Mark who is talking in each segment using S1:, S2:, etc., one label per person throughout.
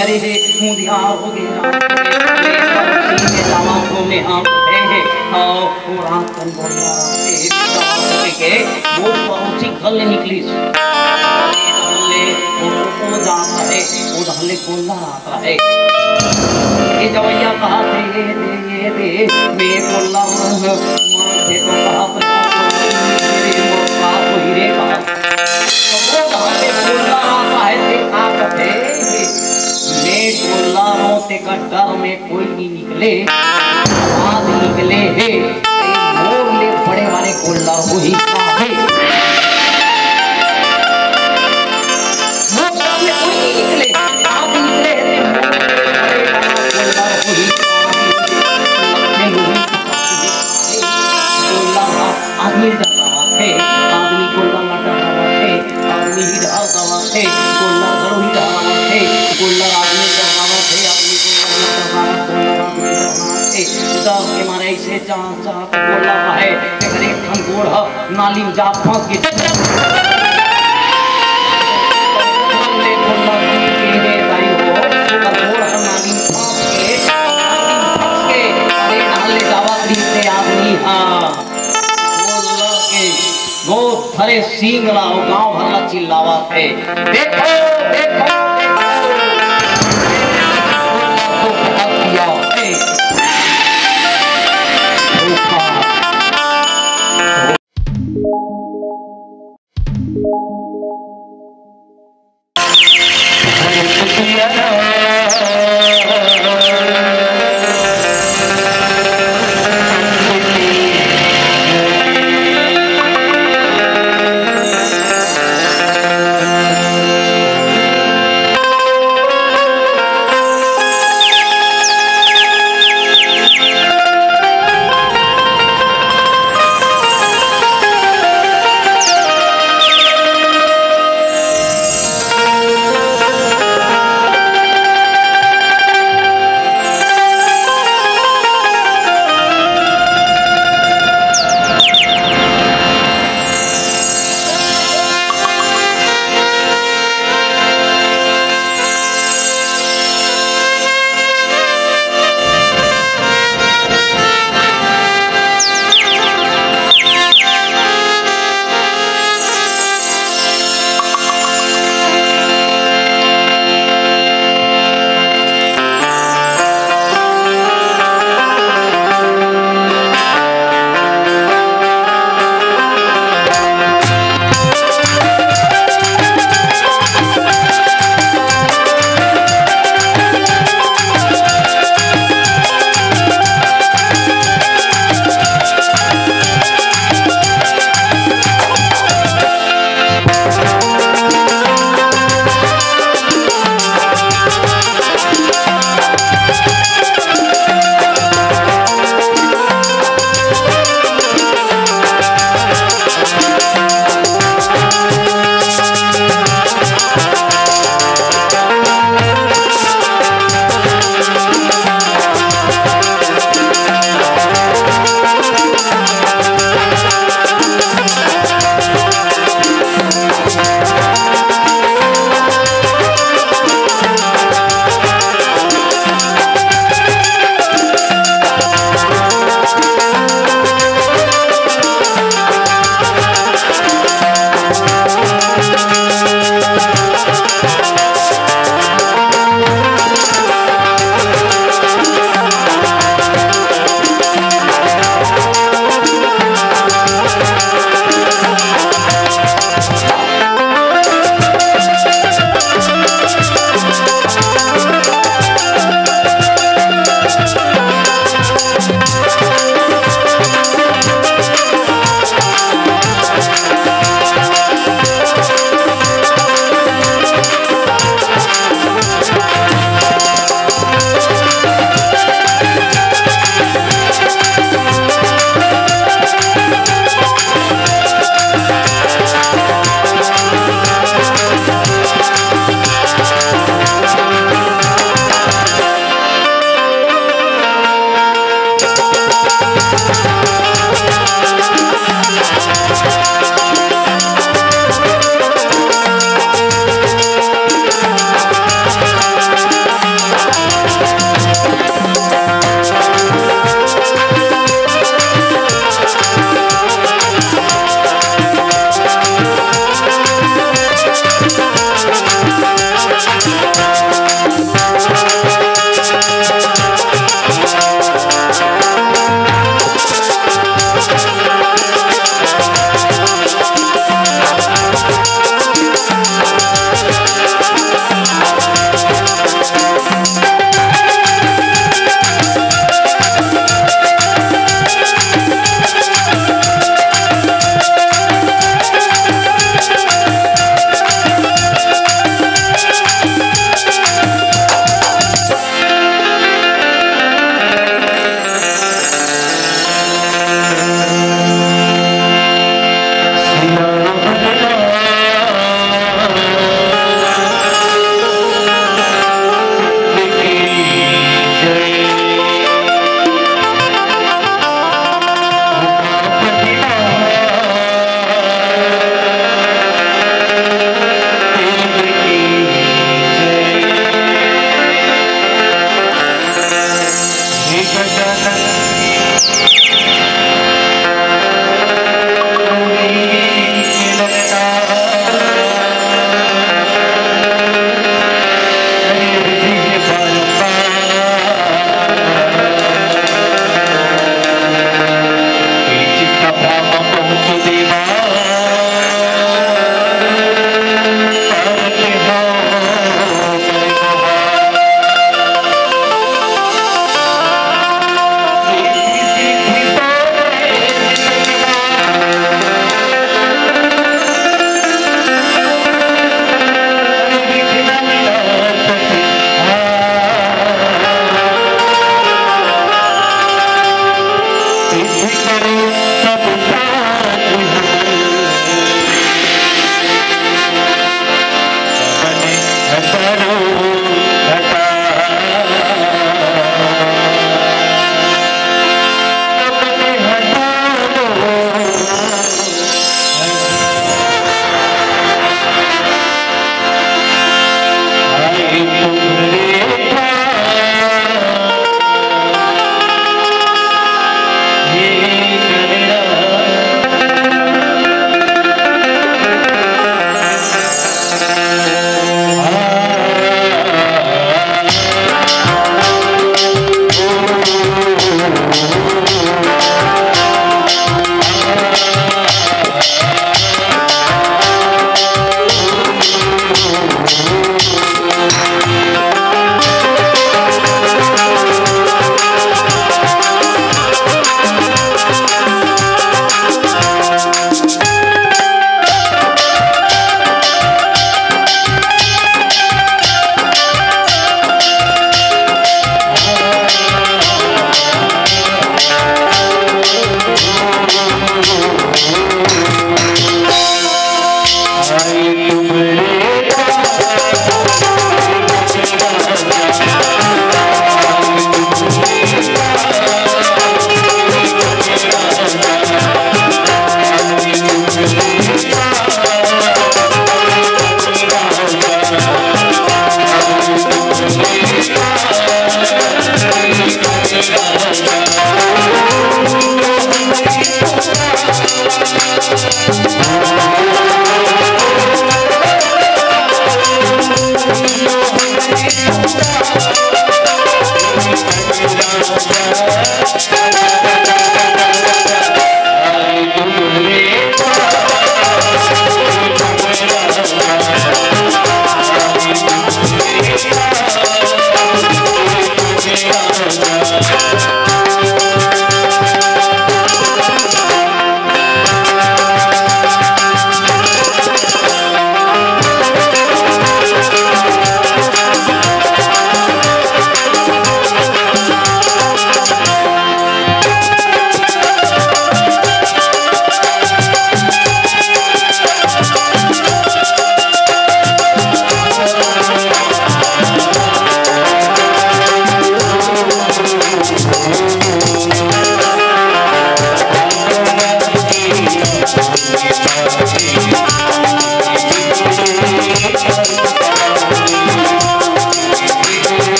S1: अरे हे मुंदियार हो गए में हम हे आओ पूरा तन बोला के वो पहुंची गले निकली हल्ले वो जाता है वो हल्ले बोला आता है ये जवैया कहा थे ये मैं बोला माथे तो कहा मेरे मौका हीरे का वो हल्ले बोला आता है देखा कहे मैं बोला होते का डर में कोई नहीं निकले आवाज निकले है मोर ले बड़े वाले गोल्ला वही है मोर में कोई नहीं निकले आप निकले गोल्ला वही गोल्ला आदमी डर रहा है आदमी गोल्ला डर रहा है आदमी ही डर रहा है गोल्ला जरूर ही डर रहा है गोल्ला आदमी डर रहा है आदमी के मारे ऐसे चाचा बोला है अगर एक खन गोड़ नाली में जा फंस के ले बोला के दाई हो गोड़ नाली में फंस के अरे नाले जावा से आदमी हां बोला के वो थरे सिंगला हो गांव भर चिल्लावा थे देखो देखो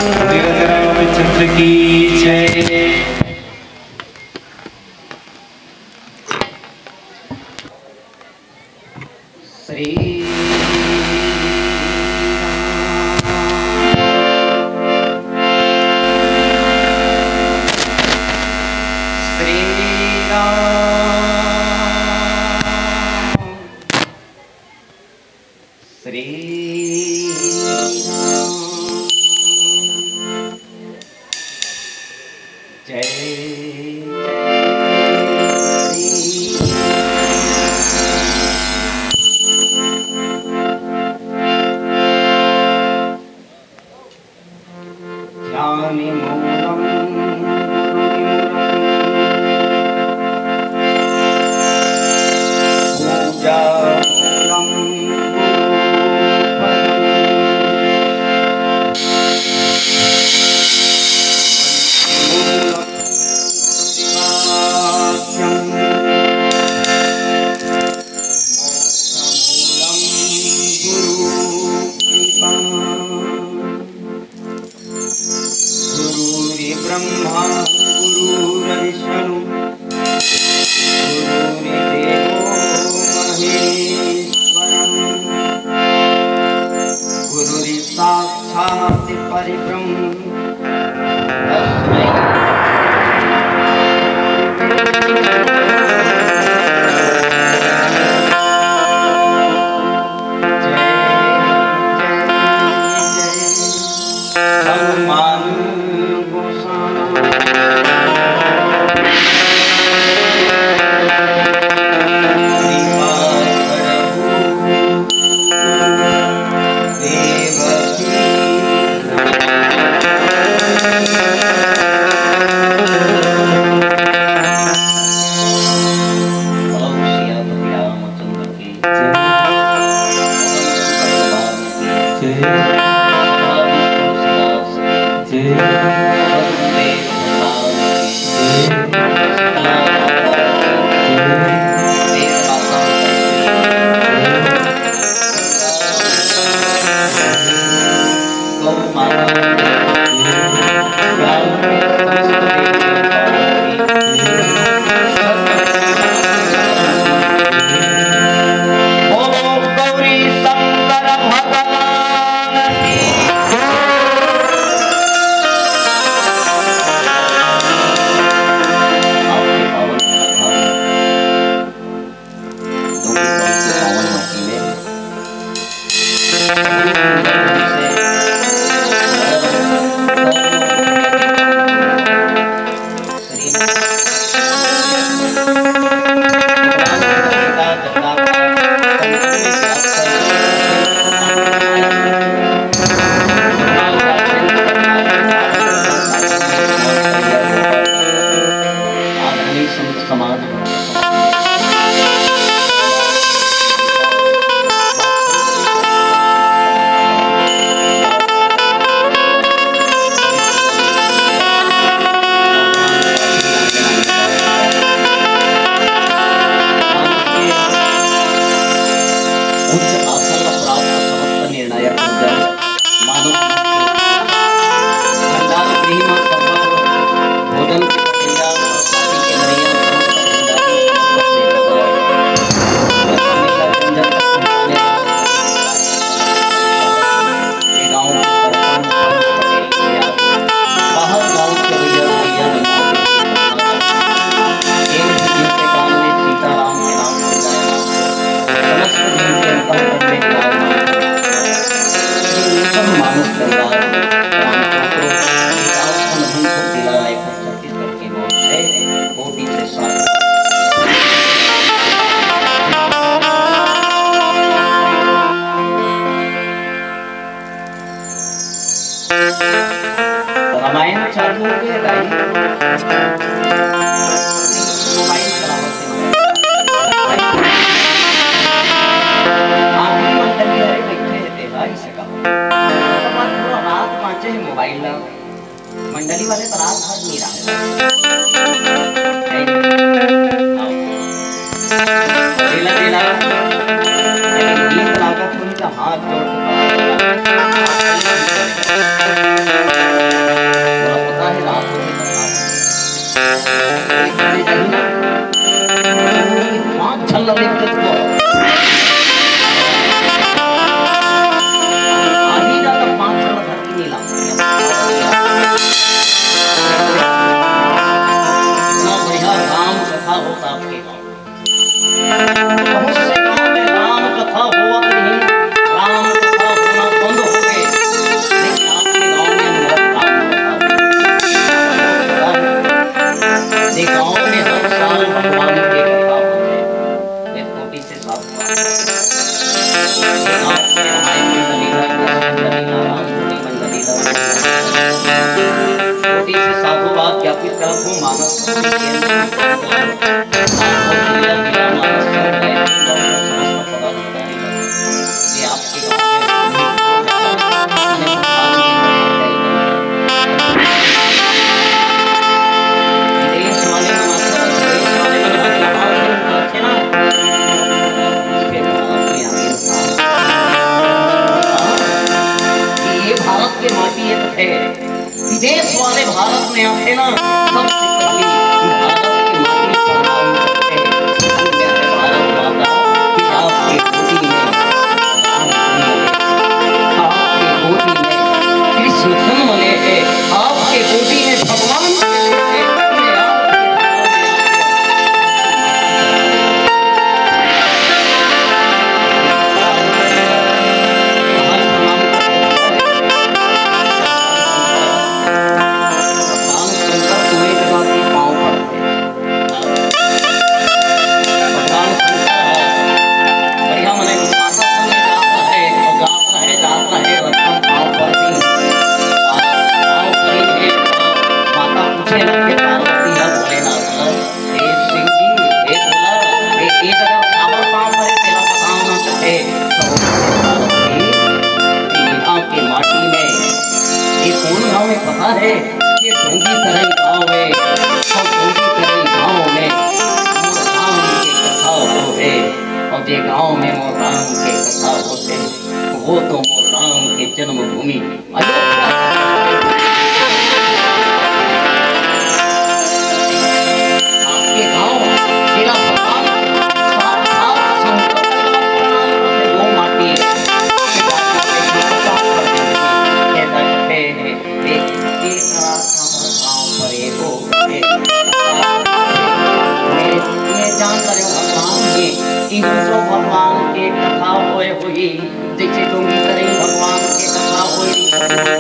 S2: रामचंद्र की जय।
S1: श्री ज्ञानि मूलम पूजा मूलम ब्रह्मा गुरुर्विष्णु गुरुर्देवो महेश्वरम् गुरुर्साक्षात् परब्रह्म तस्मै रामायण चालू हो गया मोबाइल चलावत से मोबाइल मंडली वाले तो रात भर नहीं रहा गीत लागत उनका हाथ जोड़ थे, विदेश वाले भारत में आते ना, सबसे पहले भारत की माटी का नाम करते। धन्य है भारत माता कि आपके गोदी में आपके गोदी में कृष्ण जन्म ले है, आपके गोदी में भगवान है कि ढूंढी तरह गाँव में और ढूंढी तरह गाँव में मोर राम के कथा होवे, और जे गाँव में मोर राम के कथा होते वो तो मोर राम के जन्मभूमि अयोध्या। आपके गाँव तेरा भगवान साक्षात शंकर वो माटी भगवान के कथा होए हुई, जैसे डोंगी करे भगवान के कथा हुई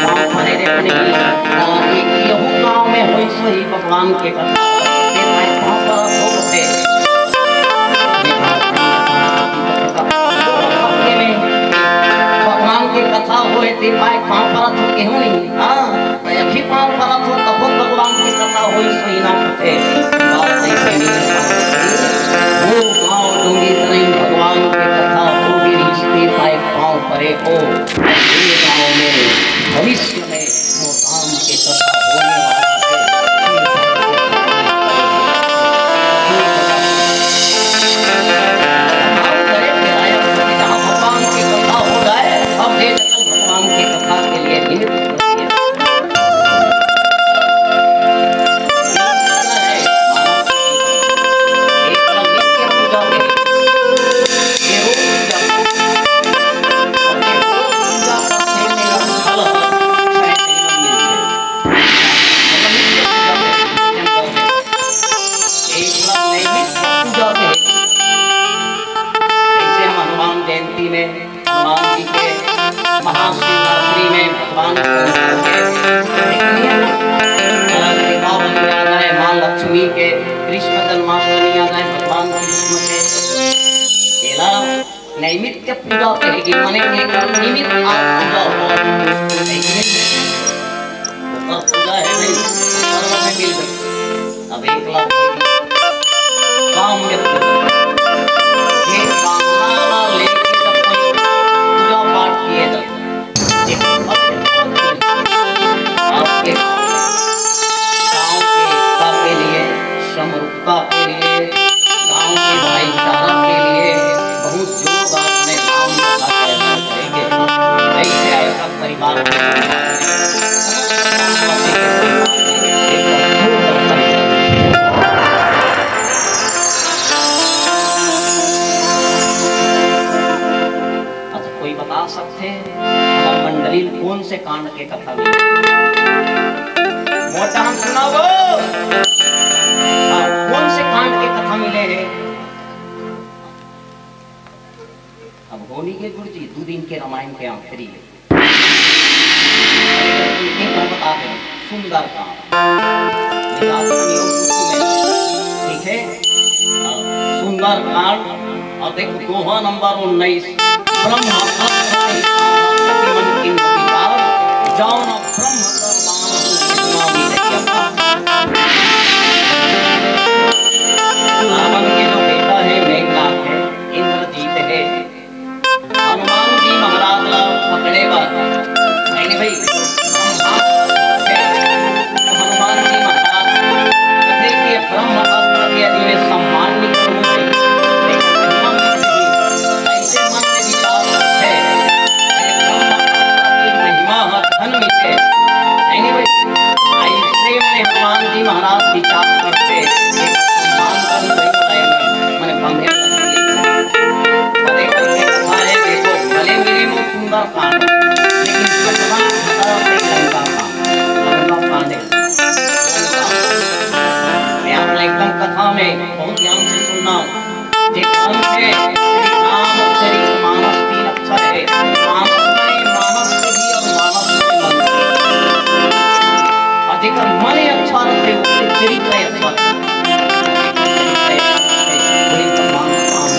S1: गाँव भरे रहने एक यहू गाँव में हुई सोई भगवान के कथा भगवान के कथा हुए थे भाई पाँव परत हो क्यों नहीं, हाँ अभी पाँव परत हो तब भगवान की कथा हुई सोई ना करते वो गाँव डूंगी तरह भगवान की कथा होगी रिश्ते पाए पाँव परे हो। ये गाँव में भविष्य में वो राम के कथा होने वाला है। भगवान की कथा हो जाए अब ये जगह भगवान की कथा के लिए निमित्त के कृष्ण जन्माष्टमी आ जाए भगवान कृष्ण के एला नैमित्य पूजा कहेगी माने एक निमित्त आप पूजा हो ऊपर पूजा है नहीं सर्व में मिल गई। अब एक लाख काम में ये कामना लेके सब कोई पूजा पाठ किए जाते आपके समरूपता के लिए गांव के भाईचारा के लिए बहुत जोरदार में नाम करेंगे। ऐसे ऐसा परिवार अच्छा कोई बता सकते हैं मंडली कौन से कांड के कथा में मोटा सुनाओ कौन से कांड के कथा मिले हैं। अब होनी के गुरु जी 2 दिन के रामायण के आखिरी बता दें सुंदर कांड ठीक है। सुंदर कांड और देखो दोहा नंबर 19 ब्रह्म जाओ ना रावण के जो बेटा है मेघनाथ है इंद्रजीत है हनुमान जी महाराज ला पकड़े बात नहीं भाई हनुमान जी महाराज कहते कि ब्रह्म अस्त्र के यदि में सम्मान नहीं करूँ ऐसे मन में विचार है ब्रह्म अस्त्र की महिमा धन में है हनुमान जी महाराज विचार करते एक सम्मान कर नहीं बुलाए मैंने बंधे बड़े करके कथा है देखो भले मेरे में सुंदर कांड लेकिन घटना घटा नहीं लंका का लंका कांड मैं आप एकदम कथा में बहुत ध्यान से सुनना जे ग्रंथ है श्री रामचरितमानस 3 अक्षर है मानस में मानस से भी और मानस में मन और जेकर मन अच्छा रहे उसके चरित्र अच्छा वही सम्मान काम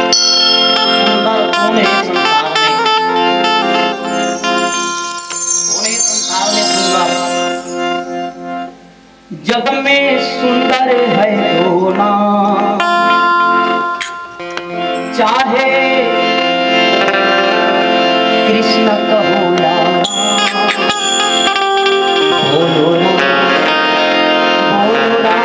S1: सुंदर कौन है संसार में सुंदर जग में सुंदर है तो ना चाहे कृष्ण कहो या बोलो ना बोलो ना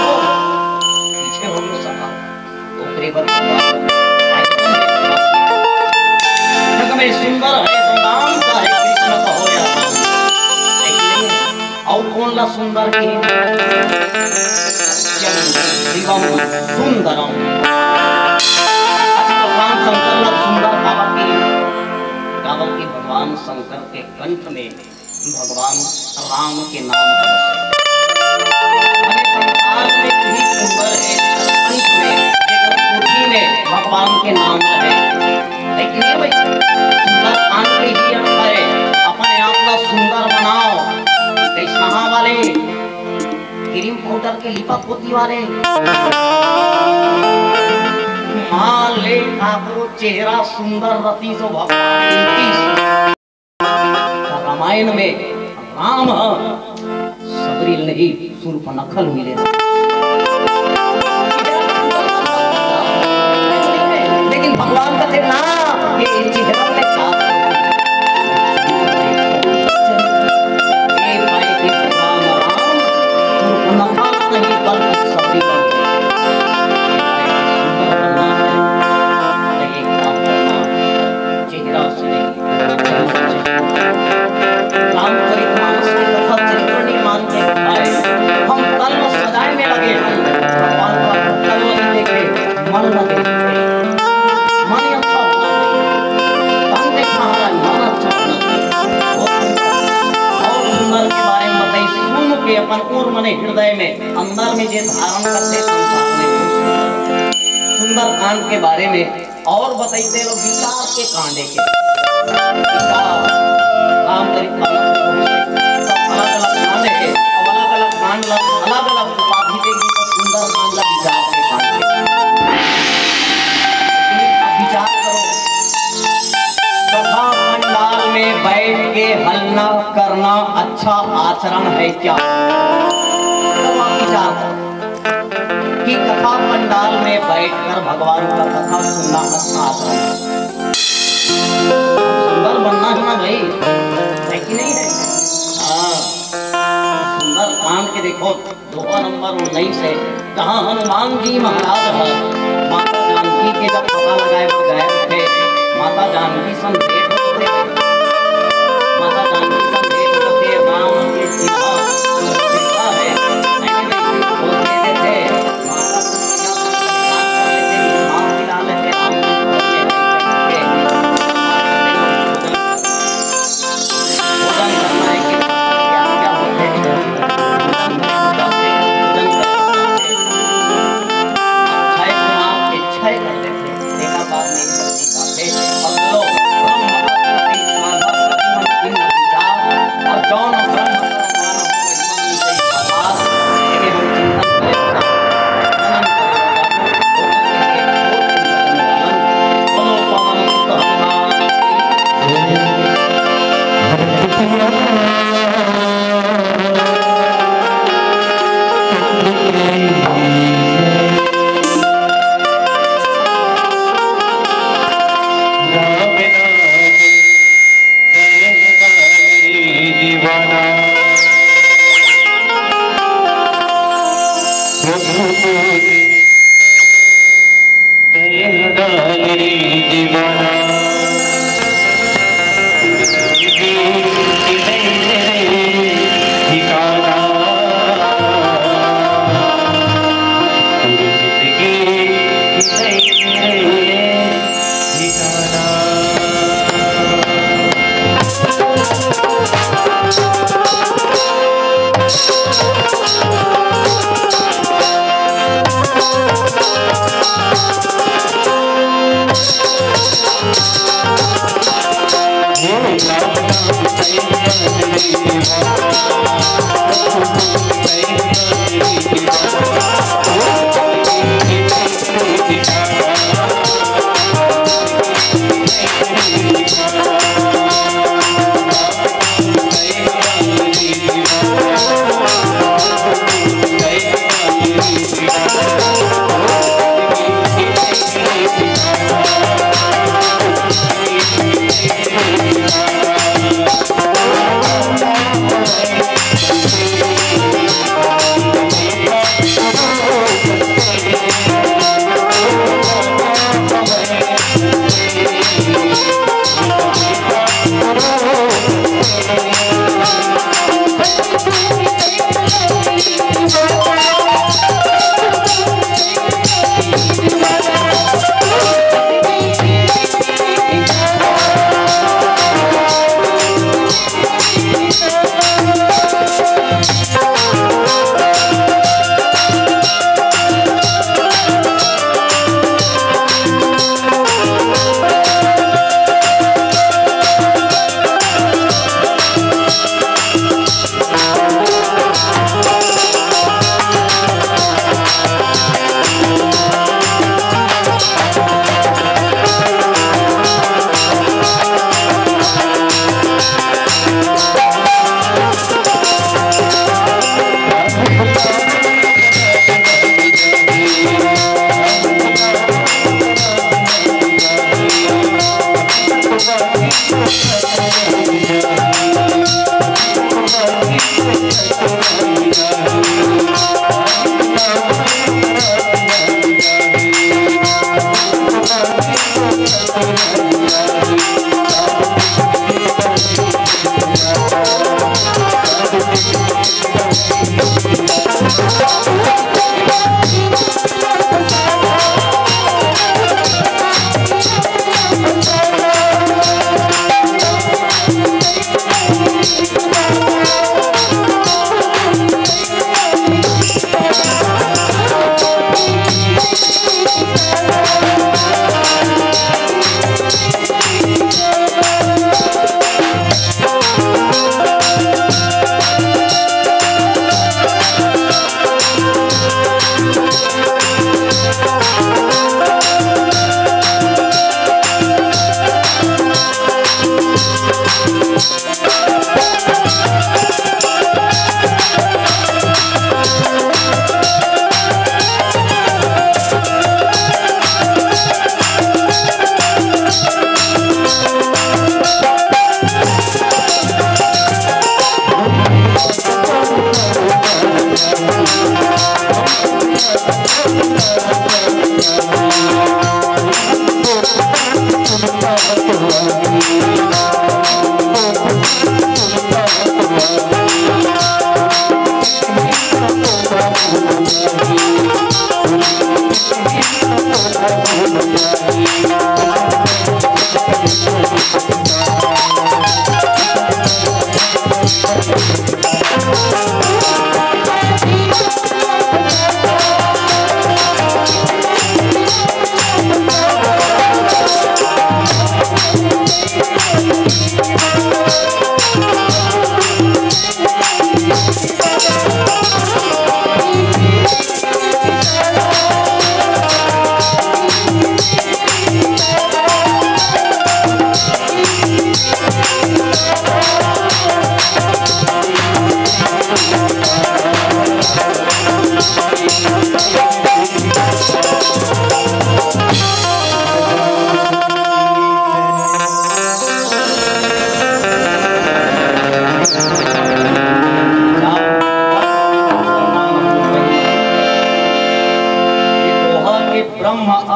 S1: पीछे हो गए सका ओकरे पर जग में सुंदर है तो नाम चाहे कृष्ण कहो या और कौन ला सुंदर की शिवम सुंदरम भगवान शंकर ला सुंदर कावल की भगवान शंकर के कंठ में भगवान राम के नाम संसार में भी सुंदर है कंठ में जेकर कोठी में भगवान के नाम रहे लेकिन ये भाई सुंदर कान के ही अर्थ है अपने आप ला सुंदर बनाओ कहाँ वाले क्रीम पाउडर के लिपा पोती वाले मान ले आपको चेहरा सुंदर रति जो भगवान रामायण में राम सबरील नहीं शूर्पणखा मिले लेकिन भगवान का थे ना ये चेहरा में अपन और मने हृदय में अंदर में जे धारण करते संसार में सुंदर कांड के बारे में और बताइए लोग विचार के कांडे के अलग अलग कांड है अलग अलग कांड अलग अलग उपाधि देंगे तो सुंदर कांड विचार के कांड विचार करो कथा पंडाल में बैठ के हलना करना अच्छा आचरण है क्या विचार कि कथा पंडाल में बैठकर भगवान का कथा सुनना अच्छा आचरण है सुंदर बनना है ना भाई है कि नहीं है सुंदर कांड के देखो 2 नंबर 19 है कहाँ हनुमान जी महाराज है माता जानकी के जब पता लगाए वो गए थे माता जानकी सन भेंट होते माता जानकी सन भेंट होते राम के चिन्हा है वो दे देते माता खिला लेते राम भोजन करना है कि क्या क्या होते इच्छा कर देते देखा बात नहीं करती बातें और लो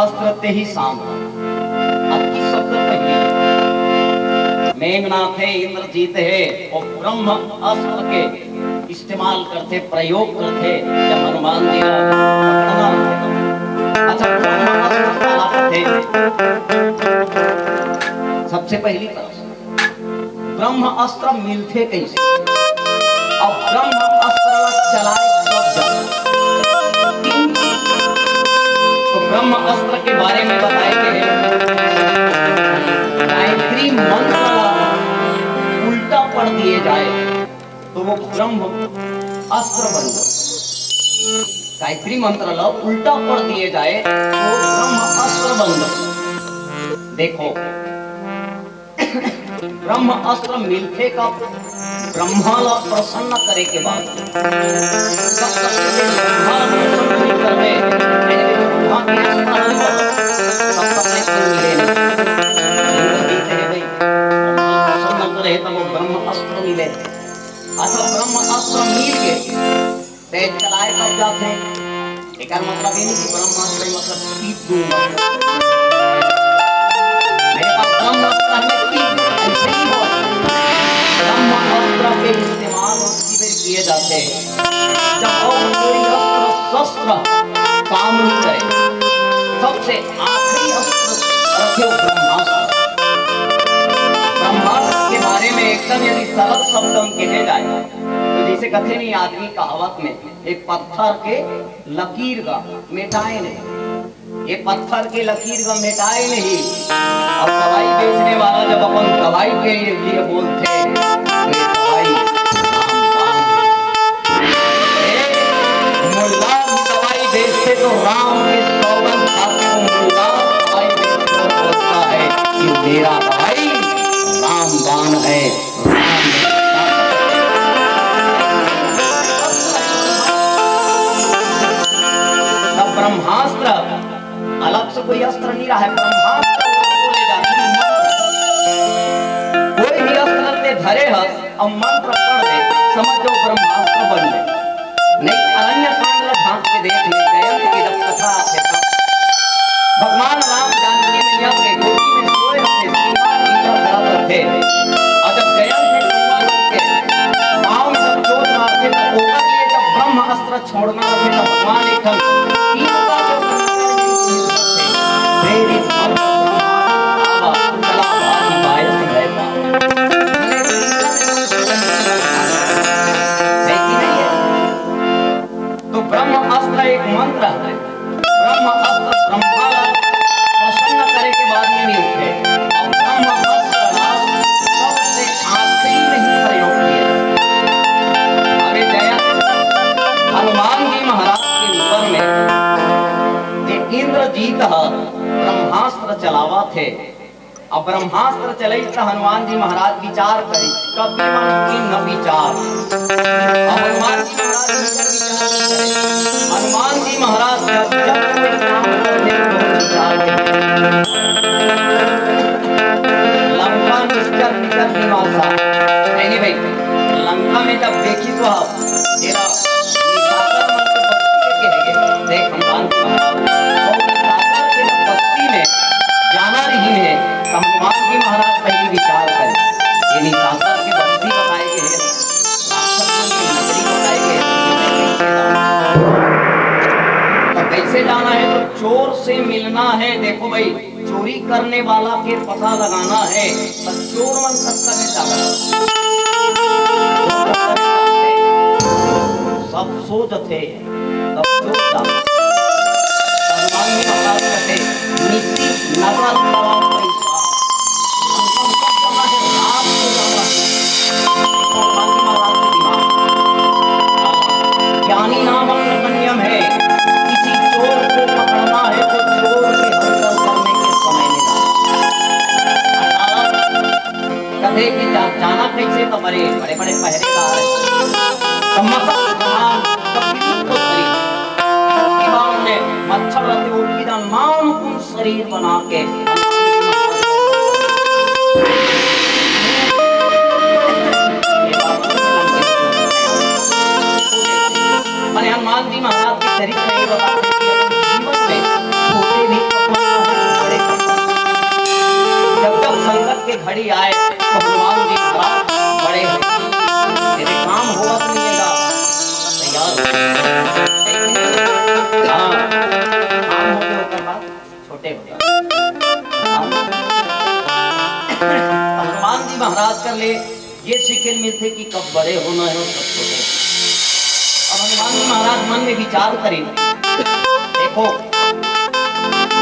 S1: अस्त्र ही सांभला अति शब्द पहले मेघनाथ है, इंद्रजीत है और ब्रह्म अस्त्र के इस्तेमाल करते, प्रयोग करते जब हनुमान जी अच्छा ब्रह्म अस्त्र का अर्थ है सबसे पहली तरफ ब्रह्म अस्त्र मिलते कैसे और ब्रह्म अस्त्र चलाए तो ब्रह्म अस्त्र के बारे में बताए गए गायत्री मंत्र पढ़ दिए जाए तो वो ब्रह्म अस्त्र बन जाए। गायत्री मंत्र लो उल्टा पढ़ दिए जाए तो ब्रह्म अस्त्र बन जाए। देखो ब्रह्म अस्त्र मिलते का ब्रह्मा ला प्रसन्न करे के बाद जब तक ब्रह्मा प्रसन्न नहीं करते ब्रह्मा के अस्त्र तब तक मिले नहीं। प्रसन्न करे तब वो ब्रह्म अस्त्र मिले। अच्छा ब्रह्म अस्त्र मिल के तेज चलाए कब जाते एक मतलब ये नहीं कि ब्रह्मास्त्र मतलब पीट दूंगा मेरे पास ब्रह्मास्त्र है पीट ऐसे ही हो। ब्रह्मास्त्र के इस्तेमाल उसी में किए जाते हैं जब और कोई अस्त्र शस्त्र काम नहीं करे। सबसे आखिरी अस्त्र रखे ब्रह्मास्त्र। ब्रह्मास्त्र के बारे में एकदम यदि सरल शब्द हम कहे जाए तो जैसे कथे नहीं आदमी कहावत में एक पत्थर के लकीर का मिटाए नहीं, ये पत्थर के लकीर का मिटाए नहीं। अब दवाई बेचने वाला जब अपन दवाई के लिए बोलते मुल्ला दवाई बेचते तो राम के सौगंध खाते वो मुल्ला दवाई बेचते और बोलता है कि मेरा भाई रामबाण है। ब्रह्मास्त्र अलग से कोई अस्त्र नहीं रहा है। ब्रह्मास्त्र बोले जाते हैं कोई भी अस्त्र ले धरे हस और मंत्र पढ़ दे समझ जाओ ब्रह्मास्त्र बन गए। नहीं अरण्य कांड में झांक के देख ले जयंत की जब कथा है तब भगवान राम जानकी मैया के गोदी में सोए थे श्रीमान लीला धरा थे और जब जयंत ने कुआं के पांव में जब चोट मारते तो ऊपर लिए जब ब्रह्म अस्त्र छोड़ना रखे तो भगवान एकदम तो ब्रह्म अस्त्र एक मंत्र है। ब्रह्म अस्त्र ब्रह्मा प्रसन्न करे के बाद में नहीं उठे और ब्रह्म अस्त्र सबसे आखिरी में ही प्रयोग किया। अभी जया हनुमान जी महाराज के ऊपर में इंद्रजीत ब्रह्मास्त्र चलावा थे अब ब्रह्मास्त्र चले तो हनुमान जी महाराज विचार करी कभी न विचार हनुमान जी महाराज हनुमान जी महाराज जब कोई काम करते तो विचार लंका निश्चर निकल निवासा नहीं भाई लंका में जब देखी तो आप तेरा देख हनुमान जी महाराज के बस्ती में जाना नहीं है तो हनुमान जी महाराज पहले विचार करें ये निशाचर की बस्ती बताए गए हैं राक्षसों की नगरी बताए गए हैं तो कैसे जाना है तो चोर से मिलना है। देखो भाई चोरी करने वाला के पता लगाना है तो चोर मन सकता है जाना सब सोच थे तब चोर हनुमान जी महाराज कहते नीति नगर पैसा ज्ञानी नाम नियम है किसी चोर को पकड़ना है तो चोर के हलचल करने के समय में कहे कि जाना कैसे तो बड़े बड़े बड़े पहरेदार ने मच्छर रहते उनकी नाम शरीर बना के हनुमान जी महाराज की चरित्र ये बताते हैं कि जीवन में छोटे भी बड़े जब जब संकट के घड़ी आए तो हनुमान जी महाराज बड़े यदि काम होगा तो मिलेगा तैयार हाँ काम होते होकर बात छोटे होगा हनुमान जी महाराज कर ले ये सीखे मिलते कि कब बड़े होना है और कब छोटे। अब हनुमान जी महाराज मन में विचार करें देखो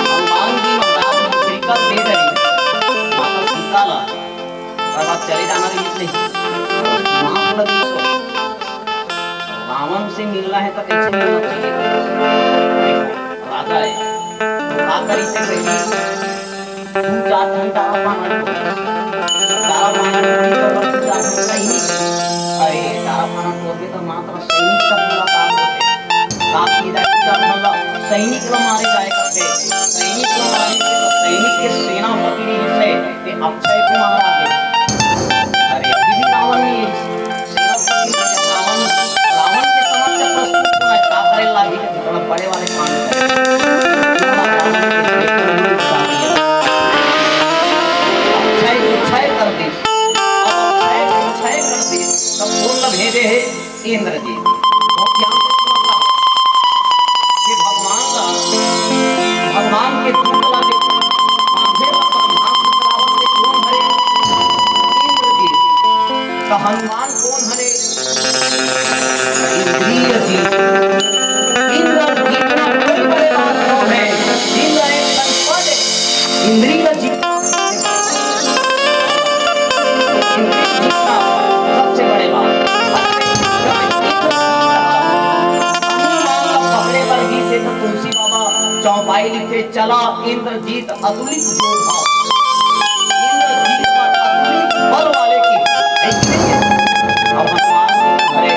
S1: हनुमान जी महाराज मंत्री का दे रहे माता सीता ला चले जाना नहीं कर दी सो रावण से मिलना है तो कैसे मिलना चाहिए? देखो राजा है तो आकर इसे कही तू जात हम तारा पाना तो तू जात हम सैनिक अरे तारा पाना तो मात्र सैनिक का मुलाकात होते काफी दायित्व सैनिक मारे जाए करते सैनिक मारे तो सैनिक के सेनापति से अक्षय कुमार आगे अरे अभी भी रावण ने सेनापति रावण के समक्ष प्रस्तुत होना है का करे लागी के थोड़ा बड़े वाले काम अक्षय कर दी अक्षय कर दी सब बोल भेजे है इंद्रजीत भगवान के पुतला देखो मांझे ब्रह्मास्त्र रावण से कौन हरे इंद्रजीत का हनुमान कौन हरे इंद्रियजीत इंद्रजीत ना कोई बड़े बात कौन है इंद्र एक संपद इंद्रियजीत सबसे बड़े बात पकड़े पर भी से तो तुलसी चौपाई लिखे चला इंद्रजीत अतुलित योद्धा इंद्रजीत पर अतुलित बल वाले की हरे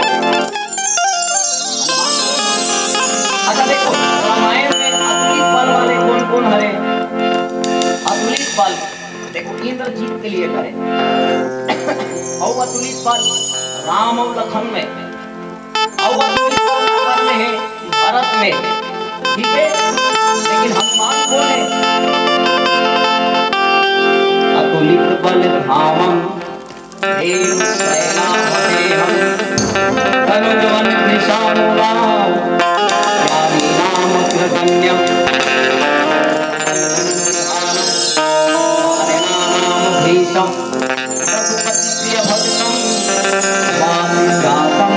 S1: अच्छा देखो रामायण में अतुलित बल वाले कौन कौन हरे अतुलित बल देखो इंद्रजीत के लिए करे और अतुलित बल राम और लखन में और अतुलित बल में है भरत में ठीक है लेकिन हनुमान कौन है अतुलित बल धामम देव सेना हम तनुजवन कृष्णानुराम यामी नाम कृतन्यम हरे नाम भीषम रघुपति प्रिय भक्तम वाम जातम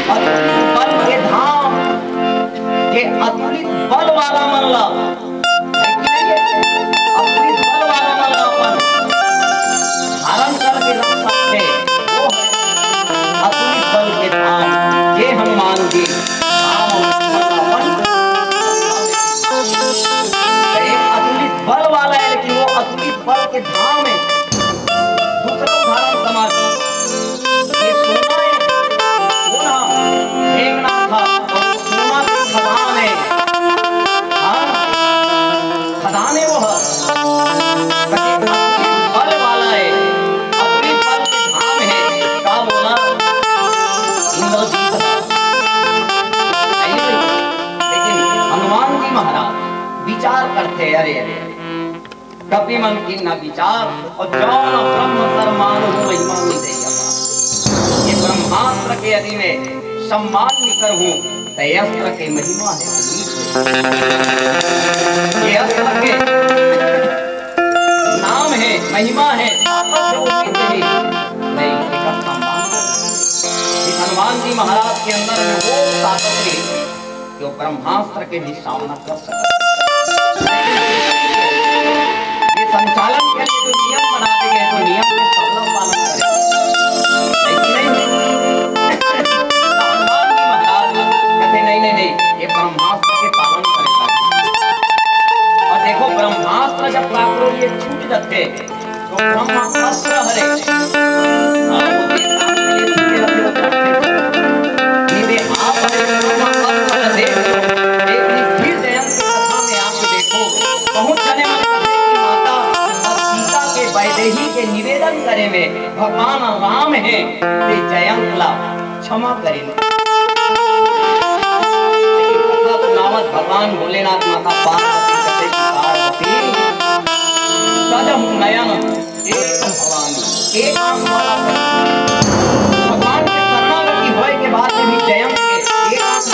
S1: बल के धाम के अतुलित बल वाला मल्ला अतुलित बल वाला मल्लापन धारण करके रख सकते वो है अतुलित बल के धाम ये हनुमान जी एक अतुलित बल वाला है लेकिन वो अतुलित बल के धाम है दूसरा उदाहरण समाज ये सोना है सोना की खदान है खदान है वो बल वाला है अपनी बल के धाम है क्या बोला इंद्रजीत लेकिन हनुमान जी महाराज विचार करते अरे अरे कपि मन की न विचार और जौन ब्रह्म परमाणु महिमा नहीं ये ब्रह्मास्त्र के यदि में सम्मान निकर हूँ अस्त्र के महिमा है ये अस्त्र के नाम है महिमा है नहीं इस हनुमान जी महाराज के अंदर में वो ताकत है जो ब्रह्मास्त्र के भी सामना कर सकते ये संचालन के लिए जो नियम बनाते गए तो नियम के सब पालन करें नहीं ये ब्रह्मास्त्र के पालन करेगा और देखो ब्रह्मास्त्र जब प्राप्त ये छूट जाते तो ब्रह्मास्त्र हरे के निवेदन करे में भगवान राम है जयंतला क्षमा करें भगवान भोलेनाथ माता पार्वती नयन एक भवानी एक भगवान के शरणागति होए के बाद भी जयंत के एक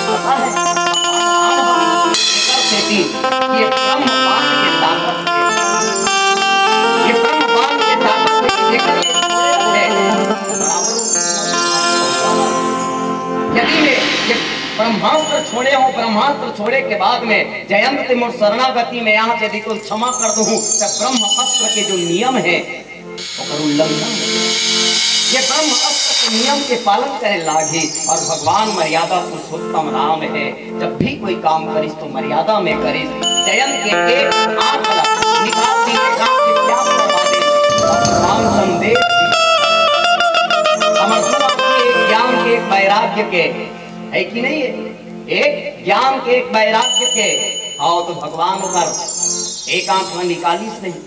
S1: पता है ये ब्रह्मपान के ताकत ये ब्रह्मपान के ताकत यदि ये ब्रह्मास्त्र छोड़े वो ब्रह्मास्त्र छोड़े के बाद में जयंत तिमुर शरणागति में यहाँ से देखो क्षमा कर दूं तो ब्रह्म अस्त्र के जो नियम है उल्लंघन, ये ब्रह्म अस्त्र के नियम के पालन करे लागे। और भगवान मर्यादा पुरुषोत्तम राम है, जब भी कोई काम करिस तो मर्यादा में करिस। जयंत के एक आंख निकाल दी, एक आंख के त्याग करवा दे और राम संदेश हमारे एक ज्ञान के एक वैराग्य के है कि नहीं है, एक ज्ञान के एक वैराग्य के। आओ तो भगवान कर एक आंख में निकालिस नहीं,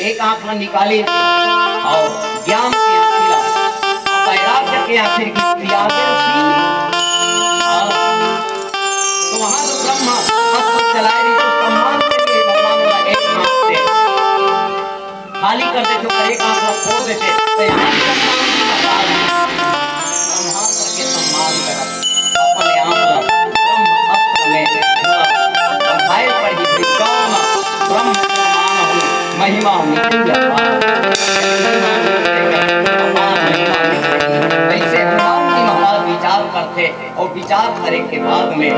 S1: एक आंख में निकाली और ज्ञान के आखिर और वैराग्य के आखिर की क्रिया तो वहां जो ब्रह्मा अस्त्र चलाए रही तो सम्मान के लिए भगवान वाला एक आंख से खाली कर देते तो एक आंख को खोल देते तो यहाँ ब्रह्मास्त्र के सम्मान कर अपने आप ब्रह्म अस्त्र में भाई पर ही ब्रह्म महिमा ऐसे हनुमान जी महाराज विचार करते और विचार करने के बाद में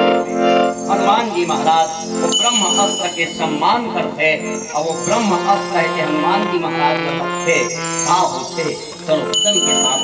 S1: हनुमान जी महाराज वो ब्रह्म अस्त्र के सम्मान करते और वो ब्रह्म अस्त्र है कि हनुमान जी महाराज जो रखते हाँ होते। चलो वचन के साथ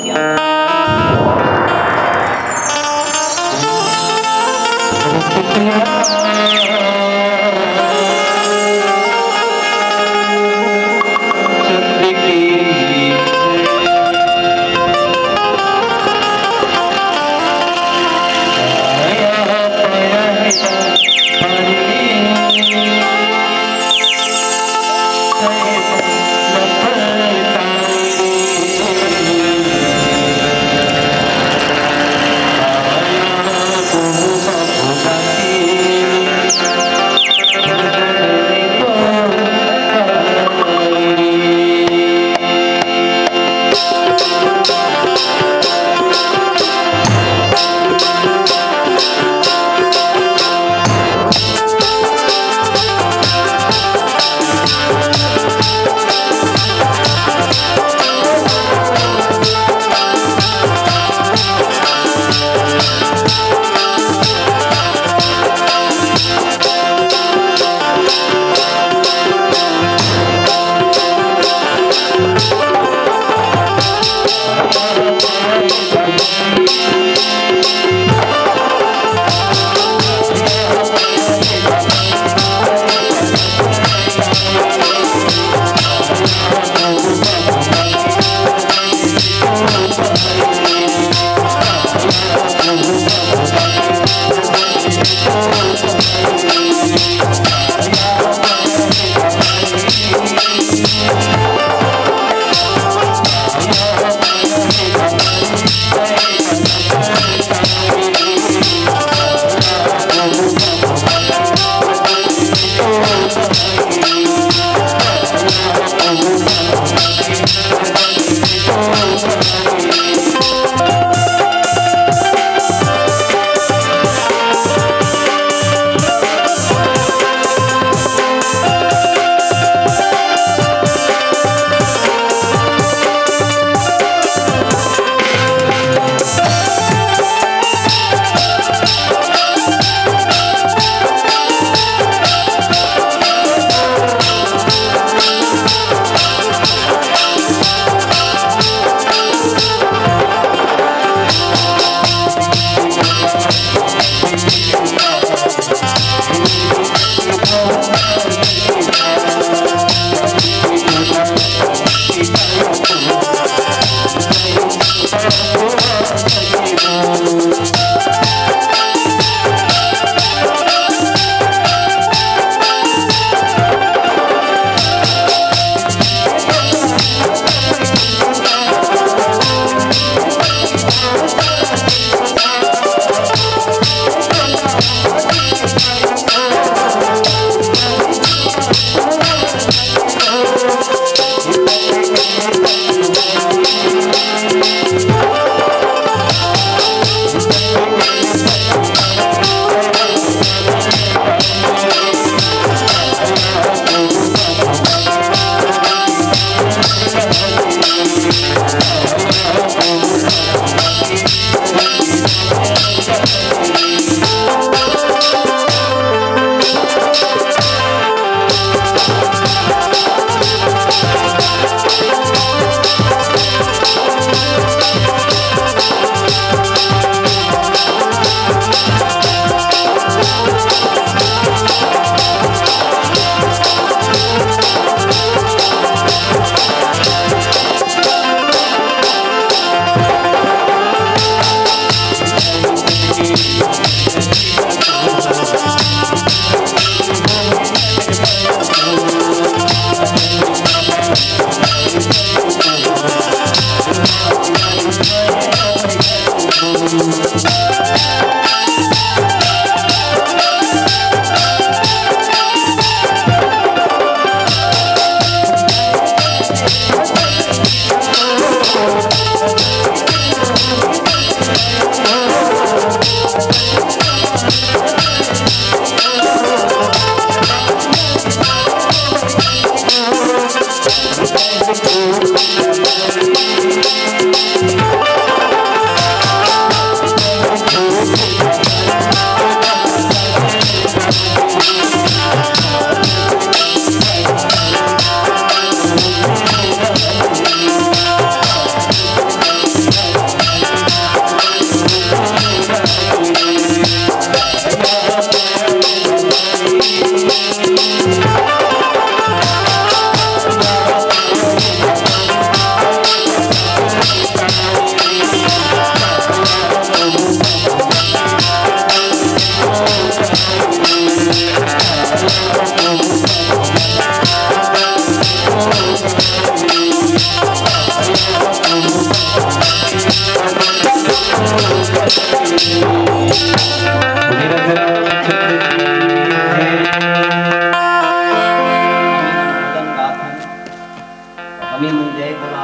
S1: स्वामी मन जय बोला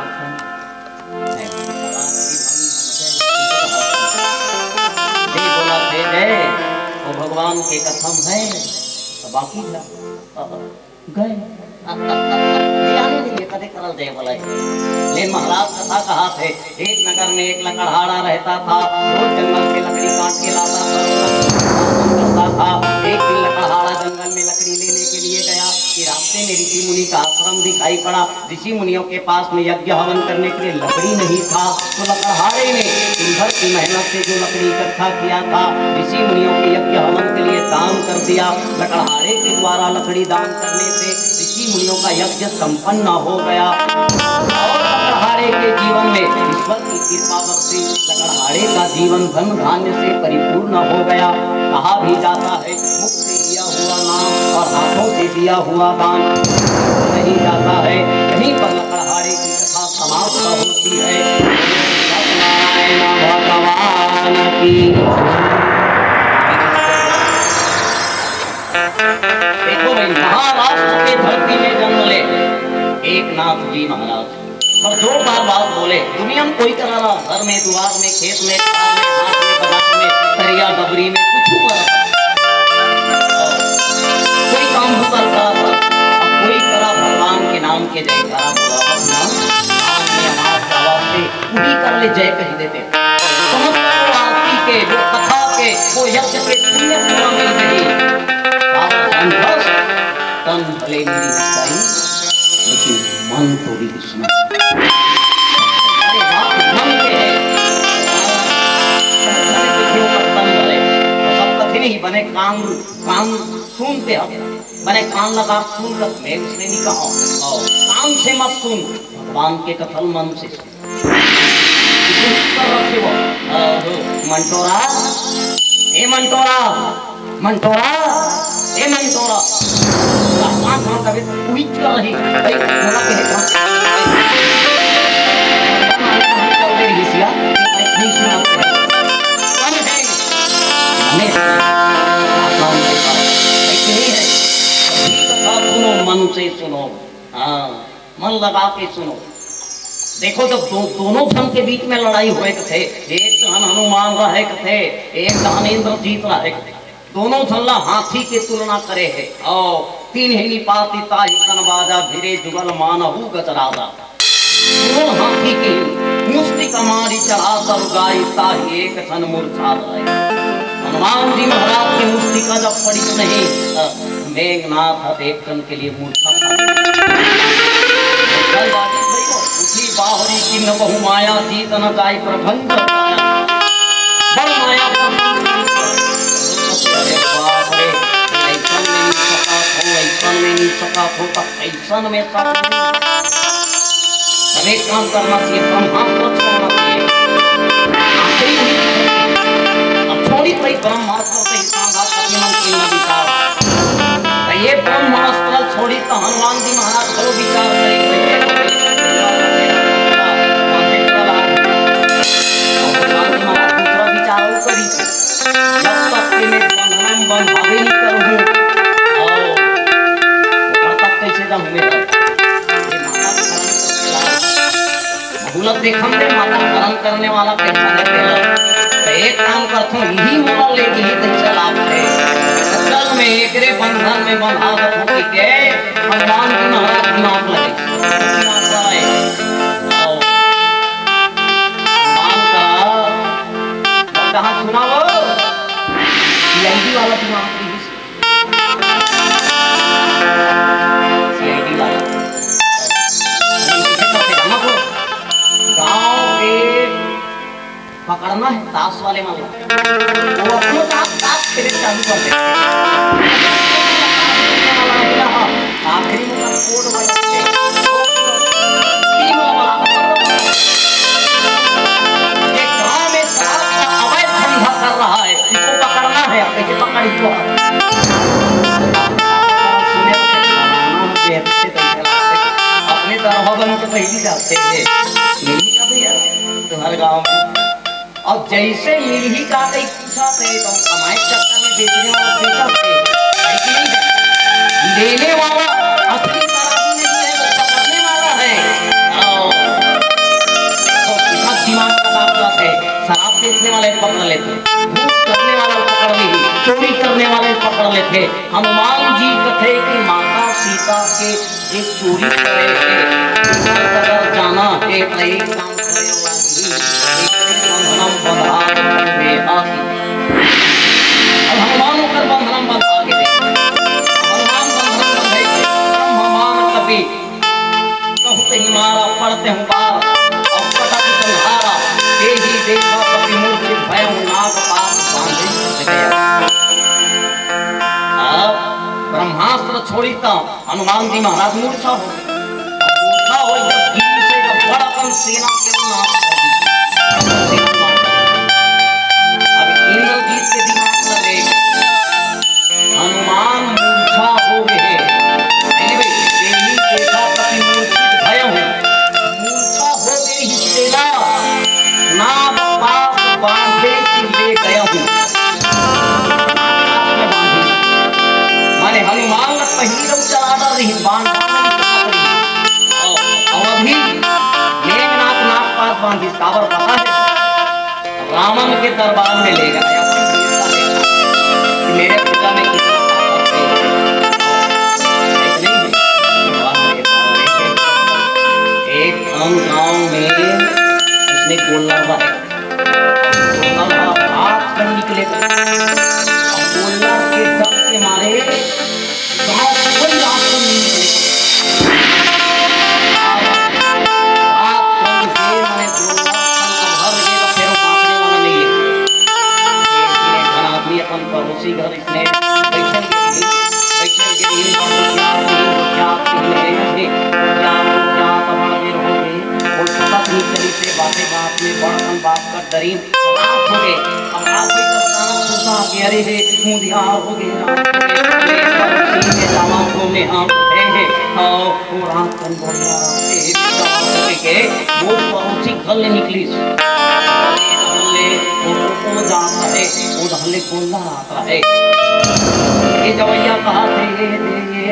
S1: बोला थे जय वो भगवान के कसम है तो बाकी गए कदे करल जय बोला। लेकिन महाराज कथा कहा थे एक नगर में एक लकड़हारा रहता था, रोज जंगल से लकड़ी काट के लाता था। एक दिन लकड़हारा जंगल में लकड़ी लेने के लिए गया कि रास्ते में ऋषि मुनि का आश्रम दिखाई पड़ा। ऋषि मुनियों के पास में यज्ञ हवन करने के लिए लकड़ी नहीं था, तो लकड़हारे ने दिन भर की मेहनत से जो लकड़ी इकट्ठा किया था ऋषि मुनियों के यज्ञ हवन के लिए दान कर दिया। लकड़हारे के द्वारा लकड़ी दान करने से ऋषि मुनियों का यज्ञ संपन्न हो गया और लकड़हारे के जीवन में ईश्वर की कृपा बरसी। लकड़हारे का जीवन धन धान्य से परिपूर्ण हो गया। कहा भी जाता है मुख से दिया हुआ नाम और हाथों से दिया हुआ दान नहीं जाता है। कहीं पर लकड़हारे की कथा समाप्त होती है। सत्यनारायण भगवान की देखो भाई, महाराष्ट्र के धरती में जन्म ले एक नाथ जी महाराज और जोरदार बात बोले। दुनिया में कोई करा रहा, घर में, द्वार में, खेत में, कार में, हाथ में, बाजार में, तरिया डबरी में कुछ कोई काम कर रहा था। अब कोई करा भगवान के नाम के जयकारा बोला, पूरी कर ले जय कह देते। समस्त आरती के जो कथा के वो यज्ञ के पुण्य पूरा मिल गई। तन भले मेरी ईसाई लेकिन मन थोड़ी दुश्मन। मन के है सब कथी नहीं बने कान सुनते हम बने कान लगा सुन रख मैं उसने नहीं कहा कान से मत सुन भगवान के कथल मन से सुन। मंटोरा ए मंटोरा मंटोरा ए मंटोरा काम कभी कोई कर रही भाई बोला के नहीं सुना कौन है हमें सुनो मन से सुनो। हाँ मन लगा के सुनो। देखो जब दोनों धन के बीच में लड़ाई हुए थे, एक धन हनुमान रहे थे, एक धन इंद्रजीत रहे थे। दोनों धनला हाथी के तुलना करे है और तीन ही निपाती ताही तन बाजा धीरे जुगल मानहु गजराजा। दोनों हाथी की मुष्टि कमारी चढ़ा सब गाई ताही एक धन मूर्छा रहे। हनुमान जी महाराज की मुष्टि का जब पड़ी नहीं मेघनाथ एक धन के लिए मूर्छा उठी बाहरी की न बहु माया जीत न जाय प्रभंज बड़ माया ऐसा में सब एक काम करना चाहिए ब्रह्मास्त्र छोड़ना चाहिए। अब थोड़ी भाई ब्रह्मास्त्र से मन की न विचार ये ब्रह्मास्त्र छोड़ी तो हनुमान जी महाराज करो विचार देखम दे माता करण करने वाला कैसा है तो एक काम करथो यही मोल लेके ही तैसा लाभ है। असल में एकरे बंधन में बंधावत होती के भगवान की महाराज नाम लगे नाम कराए आओ मान का कहां सुनाओ सीआईडी वाला दिमाग प्लीज सीआईडी वाला गांव के पकड़ना है ताश वाले वाला वो अपने ताश खेलने चालू कर देते आखिरी में कोड बजाते तीनों वाला एक गांव में शराब का अवैध धंधा कर रहा है इसको पकड़ना है कैसे पकड़ी को अपने तरह बन के पहली जाते हैं हर गांव में और जैसे यही का पूछा थे तो कमाई चक्कर में बेचने वाला पैसा थे लेने वाला असली शराबी नहीं है वो पकड़ने वाला है। थे हनुमान जी कथे की माता सीता के एक चोरी करे थे जाना है एक काम करे वाली बंधनम बंधा के आकी। अब हनुमान होकर बंधनम बंधा के हनुमान बंधन बंधे हनुमान कभी कहते ही मारा पढ़ते हूँ बार अब पता तुम्हारा दे ही देखा कभी मूर्छित भय नाग पास बांधे गया। ब्रह्मास्त्र छोड़ी तो हनुमान जी महाराज मूर्छा हो जब गिर से जब बड़ा सेना के नाश कर दी। अब इंद्रजीत के दिमाग में देख हनुमान मूर्छा हो गए देखा कभी मूर्छित भय मूर्छा हो गए ही सेना नाग पास बांधे ले गया हूँ। हनुमान पहिरों चला रही बाण अवधि मेघनाथ नाग पास बांधी कावर पता है रावण के दरबार में ले गया मेरे पूजा में कितना एक गांव में उसने गोला हाथ कर निकले गोला के डर के मारे कोई रास्ता नहीं निकले। अपन पड़ोसी घर इसने बैठन बातें बात में बड़पन बाप का दरीन हो गए। अब आप भी सोचा कि अरे रे मुंडिया हो गया दावा घूमने हम वो रात कन बोला के वो पहुंची गल निकली वो जाता है वो ढले बोलना आता है ये जवैया कहा थे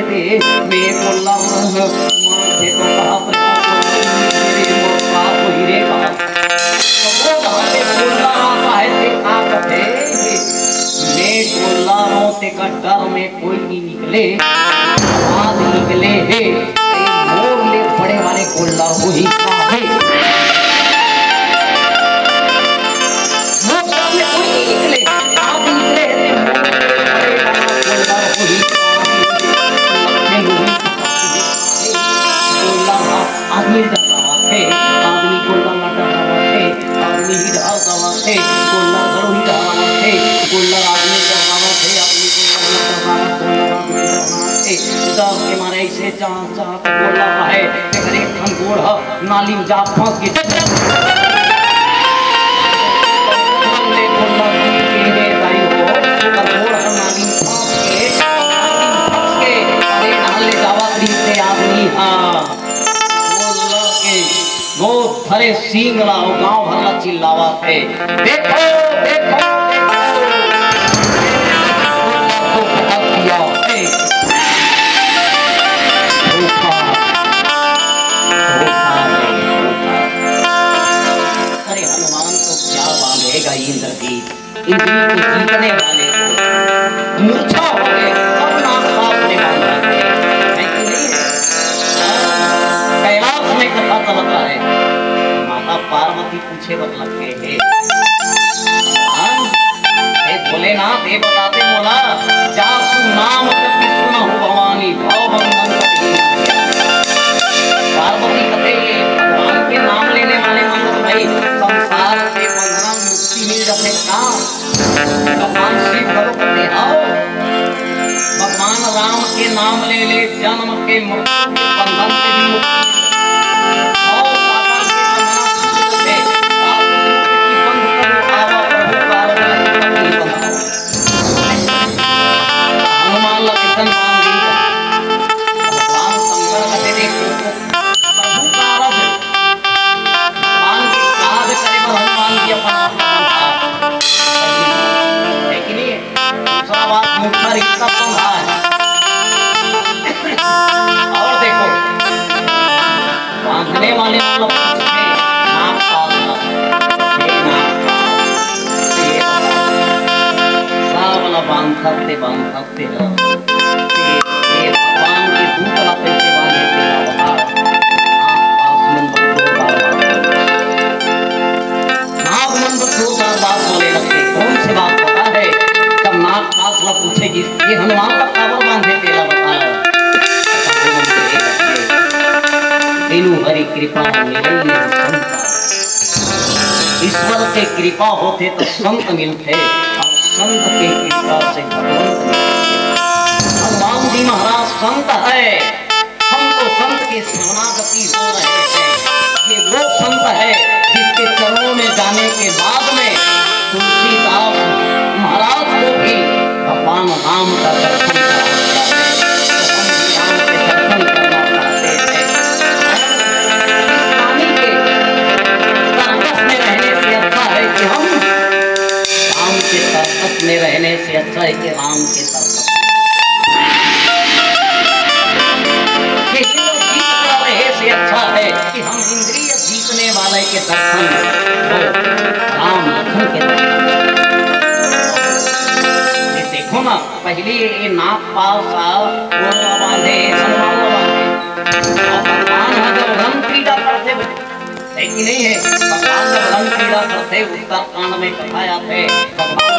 S1: दे मैं बोला माथे तो कहा मेरे मोका हीरे कहा वो ढले बोलना आता है ते आप है मैं बोला रोते का डर में कोई नहीं निकले आवाज निकले है मोर ले बड़े वाले गोला वही का है आदमी को लगा थे आदमी ही डालता थे गोला जरूर ही डालना थे गोला आदमी डालना थे आदमी को लगा के मारे ऐसे चाचा गोला है तेरे खन गोड़ा नाली जा फंस के वो थरे सींग लाओ गांव भरला चिल्लावा थे देखो देखो अरे हनुमान को क्या बांधेगा इंद्रजीत इंद्रजीत को जीतने वाले को मूर्छा हो गए अब नाम आपने बांधा है कैलाश में कथा चलता है माता पार्वती पूछे बत लगे हे भोलेनाथ हे बताते मोला जासु नाम जब सुना हो भवानी भाव बंधन पार्वती कहते भगवान के नाम लेने वाले मन भाई संसार से बंधन मुक्ति मिल जाते का भगवान शिव कहते आओ भगवान राम के नाम ले ले जन्म के बंधन से भी मुक्ति और देखो बांधने वाले बांधता बांधते बांधते ये भगवान की दूतला पैसे बांधे तेरा बहार नाग मंद 2 साल बाद बोले लगते कौन सी बात पता है। तब नाग कासला पूछेगी ये हनुमान का काबर बांधे तेरा बहार दिनु हरि कृपा मिले संत ईश्वर के कृपा होते तो संत मिलते और संत के कृपा से भगवंत मिलते। हनुमान जी महाराज संत है, हम तो संत के शरणागति हो रहे हैं। ये वो संत है जिसके चरणों में जाने के बाद में तुलसीदास महाराज को भी भगवान राम का दर्शन कराया है। तो हम भी राम के दर्शन करना चाहते हैं। में रहने से अच्छा है कि राम के साथ रहे से अच्छा है कि हम इंद्रिय जीतने वाले के दर्शन हो राम लखन के दर्शन। देखो ना पहले ये नाग पास बांधे हनुमान बांधे भगवान जब रंग क्रीड़ा करते है कि नहीं है। भगवान जब रंग क्रीड़ा करते उत्तरकांड में कथाया थे भगवान